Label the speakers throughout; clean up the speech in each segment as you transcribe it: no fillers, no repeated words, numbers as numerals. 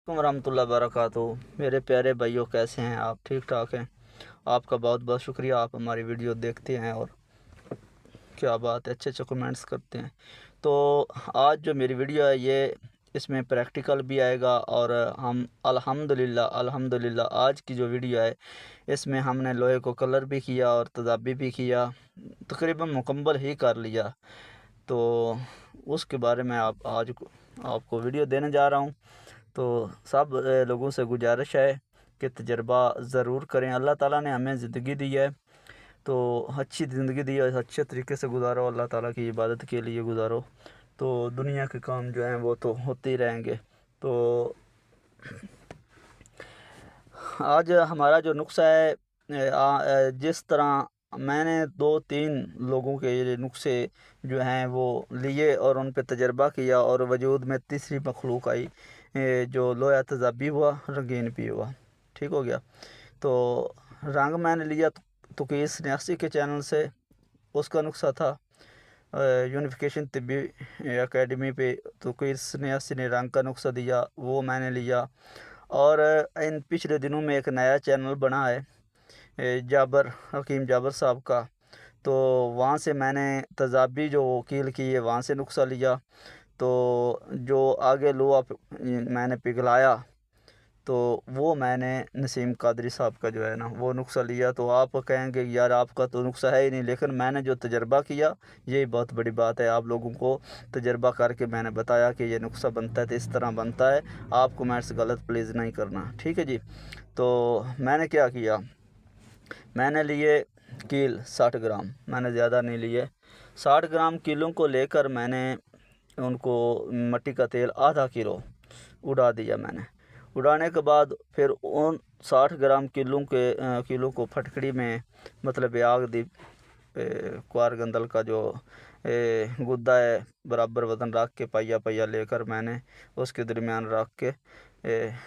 Speaker 1: वरहमतुल्लाहि वबरकातुहू। मेरे प्यारे भाइयों, कैसे हैं आप? ठीक ठाक हैं? आपका बहुत बहुत शुक्रिया, आप हमारी वीडियो देखते हैं और क्या बात है, अच्छे अच्छे कमेंट्स करते हैं। तो आज जो मेरी वीडियो है ये इसमें प्रैक्टिकल भी आएगा और हम अल्हम्दुलिल्लाह आज की जो वीडियो है इसमें हमने लोहे को कलर भी किया और तदाबी भी किया, तकरीबन मुकम्मल ही कर लिया। तो उसके बारे में आज आपको वीडियो देने जा रहा हूँ। तो सब लोगों से गुजारिश है कि तजर्बा ज़रूर करें। अल्लाह ताला ने हमें ज़िंदगी दी है, तो अच्छी ज़िंदगी दी है, अच्छे तरीके से गुजारो, अल्लाह ताला की इबादत के लिए गुजारो, तो दुनिया के काम जो हैं वो तो होते ही रहेंगे। तो आज हमारा जो नुस्खा है, जिस तरह मैंने 2-3 लोगों के ये नुस्खे जो हैं वो लिए और उन पे तजर्बा किया और वजूद में तीसरी मखलूक आई, जो लोया तेज़ाबी हुआ, रंगीन भी हुआ। ठीक हो गया। तो रंग मैंने लिया तुकीस 89 के चैनल से, उसका नुस्खा था यूनिफिकेशन तिब्बी एकेडमी पे तुकीस 89 ने रंग का नुस्खा दिया, वो मैंने लिया। और इन पिछले दिनों में एक नया चैनल बना है जाबर हकीम जाबर साहब का, तो वहाँ से मैंने तज़ाबी जो वकील की है वहाँ से नुस्खा लिया। तो जो आगे लोहा मैंने पिघलाया तो वो मैंने नसीम कादरी साहब का जो है ना वो नुस्खा लिया। तो आप कहेंगे यार आपका तो नुस्खा है ही नहीं, लेकिन मैंने जो तजर्बा किया यही बहुत बड़ी बात है। आप लोगों को तजर्बा करके मैंने बताया कि ये नुस्खा बनता है तो इस तरह बनता है, आप कमेंट्स गलत प्लीज़ नहीं करना, ठीक है जी। तो मैंने क्या किया, मैंने लिए कील 60 ग्राम, मैंने ज़्यादा नहीं लिए। 60 ग्राम कीलों को लेकर मैंने उनको मिट्टी का तेल आधा किलो उड़ा दिया। मैंने उड़ाने के बाद फिर उन 60 ग्राम किलो को फटकड़ी में मतलब आग दी, क्वार गंदल का जो गुद्दा है बराबर वज़न रख के पहिया पहिया लेकर मैंने उसके दरमियान रख के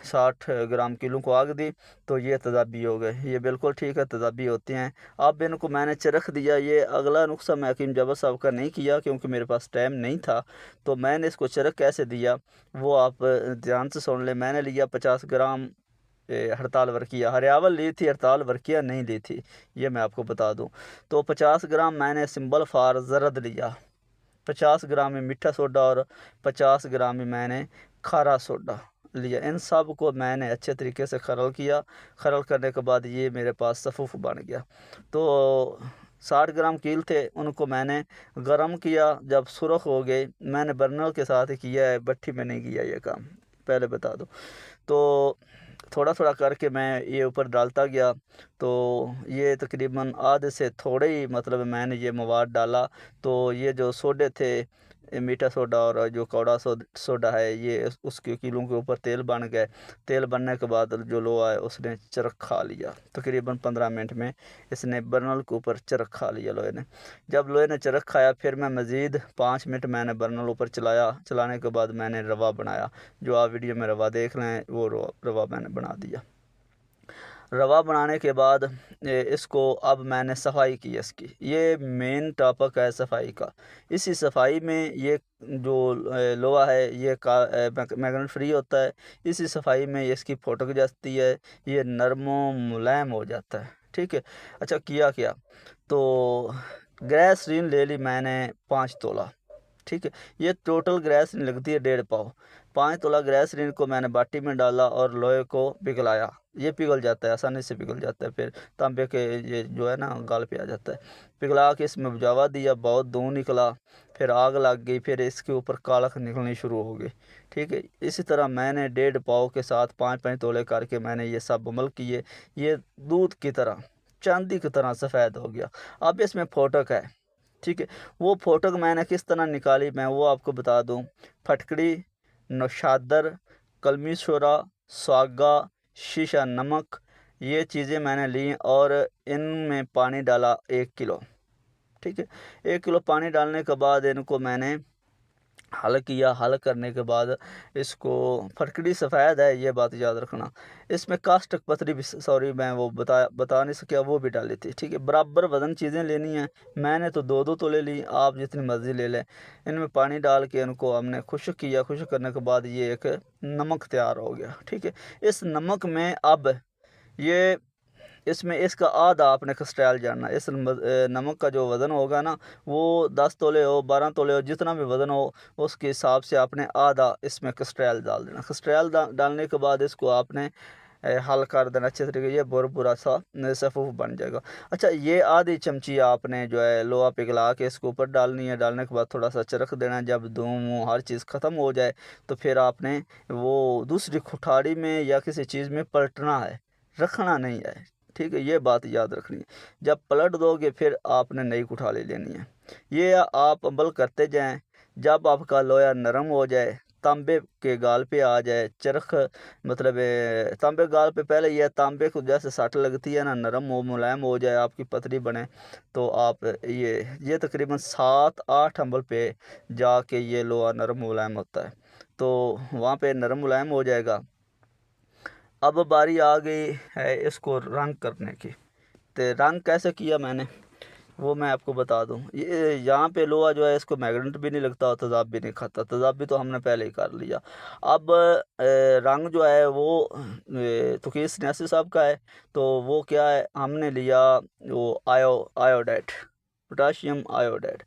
Speaker 1: 60 ग्राम किलो को आग दी। तो ये तदाबी हो गए, ये बिल्कुल ठीक है, तदाबी होती हैं। अब इनको मैंने चरख दिया। ये अगला नुस्खा मैं हकीम जाबर साहब का नहीं किया क्योंकि मेरे पास टाइम नहीं था, तो मैंने इसको चरख कैसे दिया वो आप ध्यान से सुन लें। मैंने लिया 50 ग्राम हड़ताल वर्किया, हरियावल ली थी, हड़ताल वर्किया नहीं ली थी, ये मैं आपको बता दूं। तो 50 ग्राम मैंने सिंबल फार ज़रद लिया, 50 ग्राम में मीठा सोडा और 50 ग्राम में मैंने खारा सोडा लिया। इन सब को मैंने अच्छे तरीके से खरल किया। खरल करने के बाद ये मेरे पास सफ़ूफ़ बन गया। तो 60 ग्राम कील थे, उनको मैंने गरम किया। जब सुरख हो गए, मैंने बर्नर के साथ किया है, भट्टी में नहीं किया ये काम, पहले बता दूं। तो थोड़ा थोड़ा करके मैं ये ऊपर डालता गया। तो ये तकरीबन आधे से थोड़े ही मतलब मैंने ये मवाद डाला। तो ये जो सोडे थे, मीठा सोडा और जो कौड़ा सोडा है, ये उसके किलों के ऊपर तेल बन गए। तेल बनने के बाद जो लोहा है उसने चरख खा लिया। तकरीबन 15 मिनट में इसने बर्नल के ऊपर चरख खा लिया लोहे ने। जब लोहे ने चरख खाया फिर मैं मज़ीद 5 मिनट मैंने बर्नल ऊपर चलाया। चलाने के बाद मैंने रवा बनाया, जो आप वीडियो में रवा देख लें वो रवा मैंने बना दिया। रवा बनाने के बाद इसको अब मैंने सफाई की इसकी, ये मेन टॉपिक है सफाई का। इसी सफाई में ये जो लोहा है ये मैग्नेट फ्री होता है। इसी सफाई में इसकी फटक जाती है, ये नरम मुलायम हो जाता है, ठीक है। अच्छा किया क्या, तो ग्रेसरीन ले ली मैंने 5 तोला, ठीक है। ये टोटल ग्रेसरीन लगती है 1.5 पाव। 5 तोला ग्रेसरीन को मैंने बाटी में डाला और लोहे को पिघलाया। ये पिघल जाता है, आसानी से पिघल जाता है, फिर तांबे के ये जो है ना गाल पे आ जाता है। पिघला के इसमें बुझावा दिया, बहुत धुआं निकला, फिर आग लग गई, फिर इसके ऊपर कालख निकलनी शुरू हो गई, ठीक है। इसी तरह मैंने 1.5 पाव के साथ 5-5 तोले करके मैंने ये सब अमल किए। ये दूध की तरह, चांदी की तरह सफ़ेद हो गया। अब इसमें फोटक है, ठीक है। वो फोटो मैंने किस तरह निकाली मैं वो आपको बता दूं। फटकड़ी, नौशादर, कलमी शोरा, स्वागा, शीशा नमक, ये चीज़ें मैंने ली और इनमें पानी डाला 1 किलो, ठीक है। 1 किलो पानी डालने के बाद इनको मैंने हल किया। हल करने के बाद इसको फटकड़ी सफ़ेद है, ये बात याद रखना। इसमें कास्टक पतरी भी, सॉरी मैं वो बता नहीं सकिया, वो भी डाली थी। ठीक है, बराबर वज़न चीज़ें लेनी हैं। मैंने तो 2-2 तोले ली, आप जितनी मर्ज़ी ले लें। इनमें पानी डाल के इनको हमने खुश्क किया। खुश्क करने के बाद ये एक नमक तैयार हो गया। ठीक है, इस नमक में अब ये इसमें इसका आधा आपने कस्ट्रैल जानना। इस नमक का जो वज़न होगा ना, वो 10 तोले हो, 12 तोले हो, जितना भी वज़न हो उसके हिसाब से आपने आधा इसमें कस्ट्रैल डाल देना। कस्ट्रैल डालने के बाद इसको आपने हल कर देना अच्छे तरीके। ये बुरा सा सफ़ूफ बन जाएगा। अच्छा, ये आधी चमची आपने जो है लोहा पिघला के इसके ऊपर डालनी है। डालने के बाद थोड़ा सा चरख देना। जब धूम हर चीज़ ख़त्म हो जाए तो फिर आपने वो दूसरी कुठाड़ी में या किसी चीज़ में पलटना है, रखना नहीं है। ठीक है, ये बात याद रखनी है। जब पलट दोगे फिर आपने नई कुठाली लेनी है। ये आप अमल करते जाएं। जब आपका लोया नरम हो जाए, तांबे के गाल पे आ जाए, चरख मतलब तांबे गाल पे, पहले यह तांबे को जैसे सट लगती है ना, नरम हो, मुलायम हो जाए, आपकी पतली बने, तो आप ये तकरीबन 7-8 अंबल पे जाके ये लोहा नरम मुलायम होता है। तो वहाँ पे नरम मुलायम हो जाएगा। अब बारी आ गई है इसको रंग करने की। तो रंग कैसे किया मैंने वो मैं आपको बता दूं। ये यहाँ पे लोहा जो है इसको मैग्नेट भी नहीं लगता और तेज़ाब भी नहीं खाता। तेज़ाब भी तो हमने पहले ही कर लिया। अब रंग जो है वो तुकीस न्यासी साहब का है। तो वो क्या है, हमने लिया वो आयोडाइड, पोटाशियम आयोडाइड।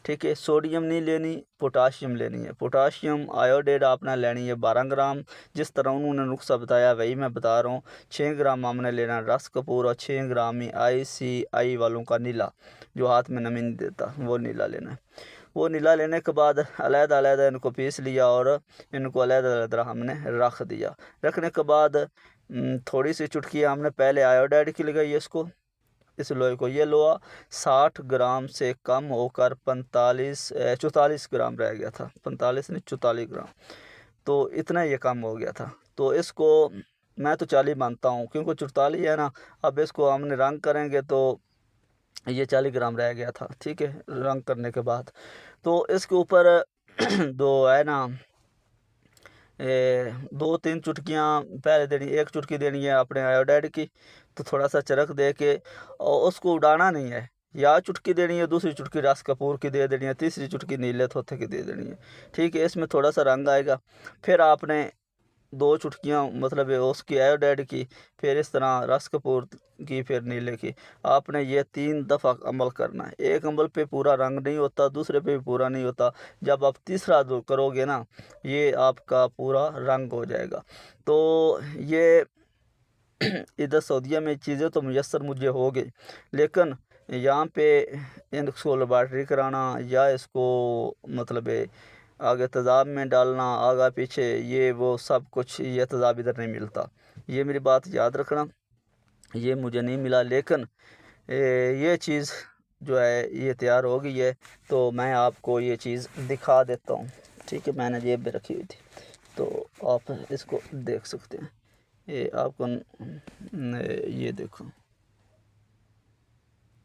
Speaker 1: ठीक है, सोडियम नहीं लेनी, पोटाशियम लेनी है। पोटाशियम आयोडाइड आपने लेनी है 12 ग्राम। जिस तरह उन्होंने नुस्खा बताया वही मैं बता रहा हूँ। 6 ग्राम हमने लेना रस कपूर और 6 ग्राम ही ICI वालों का नीला, जो हाथ में नमी नहीं देता, वो नीला लेना है। वो नीला लेने के बाद अलग-अलग इनको पीस लिया और इनको अलग-अलग हमने रख दिया। रखने के बाद थोड़ी सी चुटकी हमने पहले आयोडाइड की लगाई इसको, इस लोहे को। ये लोहा 60 ग्राम से कम होकर 44 ग्राम रह गया था। 45 नहीं, 44 ग्राम, तो इतना ये कम हो गया था। तो इसको मैं तो 40 मानता हूँ, क्योंकि 44 है ना। अब इसको हमने रंग करेंगे तो ये 40 ग्राम रह गया था। ठीक है, रंग करने के बाद तो इसके ऊपर दो है ना 2-3 चुटकियाँ पहले देनी। एक चुटकी देनी है अपने आयोडाइड की, तो थोड़ा सा चरख दे के और उसको उड़ाना नहीं है। या चुटकी देनी है, दूसरी चुटकी रस कपूर की दे देनी है, तीसरी चुटकी नीले थोथे की दे देनी है। ठीक है, इसमें थोड़ा सा रंग आएगा। फिर आपने 2 चुटकियाँ मतलब उसकी आयोडाइड की, फिर इस तरह रस कपूर की, फिर नीले की। आपने ये 3 दफ़ा अमल करना है। एक अमल पे पूरा रंग नहीं होता, दूसरे पे भी पूरा नहीं होता। जब आप तीसरा दो करोगे ना, ये आपका पूरा रंग हो जाएगा। तो ये इधर सऊदीया में चीज़ें तो मुयस्सर मुझे हो गई, लेकिन यहाँ पे इसको लेबॉर्ट्री कराना या इसको मतलब आगे तेज़ाब में डालना, आगे पीछे ये वो सब कुछ, ये तेज़ाब इधर नहीं मिलता। ये मेरी बात याद रखना, ये मुझे नहीं मिला। लेकिन ये चीज़ जो है ये तैयार हो गई है, तो मैं आपको ये चीज़ दिखा देता हूँ। ठीक है, मैंने जेब में रखी हुई थी, तो आप इसको देख सकते हैं। ये आपको ये देखो।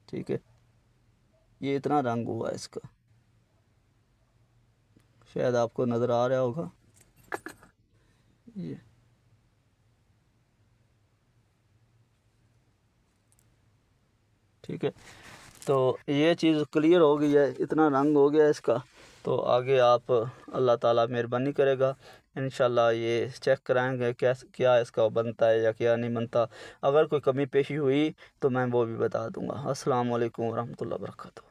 Speaker 1: ठीक है, ये इतना रंग हुआ है इसका, शायद आपको नज़र आ रहा होगा ये। ठीक है, तो ये चीज़ क्लियर हो गई है, इतना रंग हो गया इसका। तो आगे आप अल्लाह ताला मेहरबानी करेगा, इंशाल्लाह ये चेक कराएंगे क्या इसका बनता है या क्या नहीं बनता। अगर कोई कमी पेशी हुई तो मैं वो भी बता दूंगा। अस्सलाम वालेकुम रहमतुल्लाहि व बरकातहू।